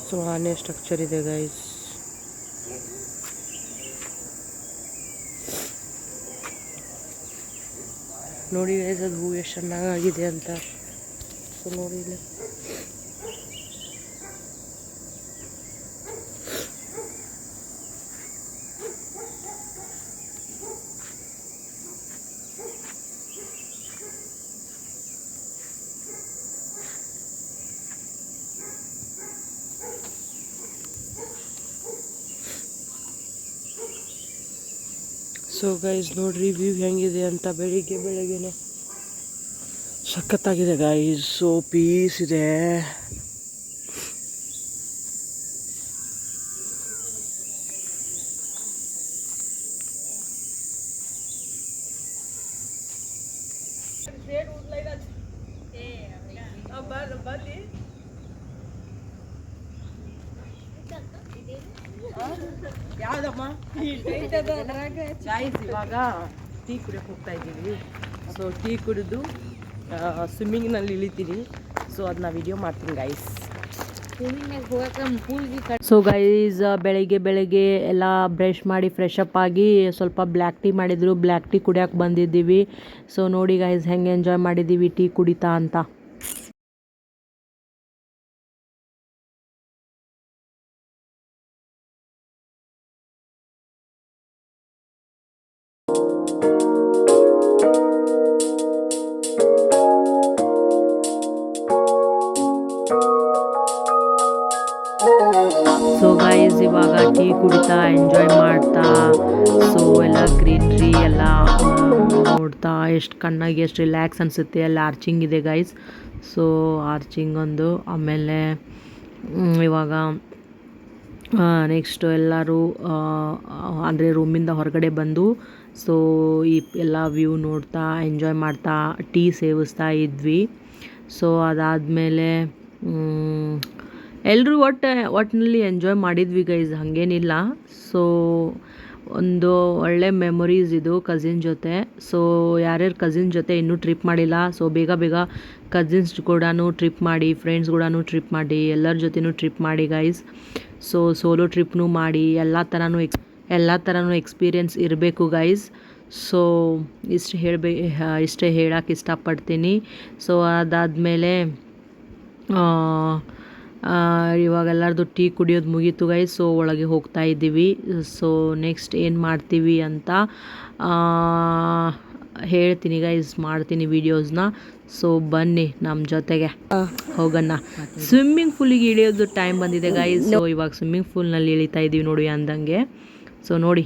ಸೊ ಆನೆ ಸ್ಟ್ರಕ್ಚರ್ ಇದೆ ಗೈಸ್. ನೋಡಿ ಗೈಸ್ ಅದು ಹೂ ಎಷ್ಟು ಚೆನ್ನಾಗಿದೆ ಅಂತ. ಸೊ ನೋಡಿ ಇಲ್ಲಿ ಸೊ ಗೈಸ್ ನೋಡ್ರಿ ವ್ಯೂ ಹೆಂಗಿದೆ ಅಂತ. ಬೆಳಿಗ್ಗೆನೆ ಸಖತ್ತಾಗಿದೆ ಗೈಸ್. ಸೊ ಪೀಸ್ ಇದೆ. ಯಾವ್ದಮ್ಮ ಗಾಯ್ಸ್ ಇವಾಗ ಟೀ ಕುಡಿಯೋಕೆ ಹೋಗ್ತಾ ಇದ್ದೀವಿ. ಸೊ ಟೀ ಕುಡಿದು ಸ್ವಿಮ್ಮಿಂಗ್ನಲ್ಲಿ ಇಳಿತೀನಿ. ಸೊ ಅದನ್ನ ವಿಡಿಯೋ ಮಾಡ್ತೀನಿ ಗೈಸ್. ಸೊ ಗೈಸ್ ಬೆಳಗ್ಗೆ ಎಲ್ಲ ಬ್ರಷ್ ಮಾಡಿ ಫ್ರೆಶ್ ಅಪ್ ಆಗಿ ಸ್ವಲ್ಪ ಬ್ಲ್ಯಾಕ್ ಟೀ ಮಾಡಿದ್ರು. ಬ್ಲ್ಯಾಕ್ ಟೀ ಕುಡಿಯೋಕೆ ಬಂದಿದ್ದೀವಿ. ಸೊ ನೋಡಿ ಗೈಸ್ ಹೆಂಗೆ ಎಂಜಾಯ್ ಮಾಡಿದ್ದೀವಿ ಟೀ ಕುಡಿತಾ ಅಂತ. ಸೊ ಗೈಸ್ ಇವಾಗ ಟೀ ಕುಡಿತಾ ಎಂಜಾಯ್ ಮಾಡ್ತಾ ಸೊ ಎಲ್ಲ ಗ್ರೀನ್ರಿ ಎಲ್ಲ ನೋಡ್ತಾ ಎಷ್ಟು ಕಣ್ಣಾಗಿ ಎಷ್ಟು ರಿಲ್ಯಾಕ್ಸ್ ಅನಿಸುತ್ತೆ. ಅಲ್ಲಿ ಆರ್ಚಿಂಗ್ ಇದೆ ಗೈಸ್. ಸೊ ಆರ್ಚಿಂಗ್ ಒಂದು. ಆಮೇಲೆ ಇವಾಗ ನೆಕ್ಸ್ಟ್ ಎಲ್ಲರೂ ಅಂದರೆ ರೂಮಿಂದ ಹೊರಗಡೆ ಬಂದು ಸೊ ಈ ಎಲ್ಲ ವ್ಯೂ ನೋಡ್ತಾ ಎಂಜಾಯ್ ಮಾಡ್ತಾ ಟೀ ಸೇವಿಸ್ತಾ ಇದ್ವಿ. ಸೊ ಅದಾದಮೇಲೆ ಎಲ್ಲರೂ ಒಟ್ಟಿನಲ್ಲಿ ಎಂಜಾಯ್ ಮಾಡಿದ್ವಿ ಗೈಸ್, ಹಾಗೇನಿಲ್ಲ. ಸೊ ಒಂದು ಒಳ್ಳೆ ಮೆಮೊರೀಸ್ ಇದು ಕಸಿನ್ ಜೊತೆ. ಸೊ ಯಾರ್ಯಾರು ಕಸಿನ್ ಜೊತೆ ಇನ್ನೂ ಟ್ರಿಪ್ ಮಾಡಿಲ್ಲ, ಸೊ ಬೇಗ ಕಸಿನ್ಸ್ ಕೂಡ ಟ್ರಿಪ್ ಮಾಡಿ, ಫ್ರೆಂಡ್ಸ್ ಕೂಡ ಟ್ರಿಪ್ ಮಾಡಿ, ಎಲ್ಲರ ಜೊತೆನೂ ಟ್ರಿಪ್ ಮಾಡಿ ಗೈಸ್. ಸೊ ಸೋಲೋ ಟ್ರಿಪ್ನೂ ಮಾಡಿ, ಎಲ್ಲ ಥರನೂ ಎಕ್ಸ್ಪೀರಿಯೆನ್ಸ್ ಇರಬೇಕು ಗೈಸ್. ಸೊ ಇಷ್ಟೇ ಹೇಳೋಕ್ಕೆ ಇಷ್ಟಪಡ್ತೀನಿ. ಸೊ ಅದಾದಮೇಲೆ ಇವಾಗೆಲ್ಲರದು ಟೀ ಕುಡಿಯೋದು ಮುಗೀತು ಗೈಸ್. ಸೊ ಒಳಗೆ ಹೋಗ್ತಾ ಇದ್ದೀವಿ. ಸೊ ನೆಕ್ಸ್ಟ್ ಏನು ಮಾಡ್ತೀವಿ ಅಂತ ಹೇಳ್ತೀನಿ ಗೈಸ್, ಮಾಡ್ತೀನಿ ವೀಡಿಯೋಸ್ನ. ಸೊ ಬನ್ನಿ ನಮ್ಮ ಜೊತೆಗೆ ಹೋಗೋಣ. ಸ್ವಿಮ್ಮಿಂಗ್ ಪೂಲಿಗೆ ಇಳಿಯೋದು ಟೈಮ್ ಬಂದಿದೆ ಗೈಸ್. ಸೊ ಇವಾಗ ಸ್ವಿಮ್ಮಿಂಗ್ ಪೂಲ್ನಲ್ಲಿ ಇಳಿತಾ ಇದ್ದೀವಿ ನೋಡಿ ಅಂದಂಗೆ. ಸೊ ನೋಡಿ.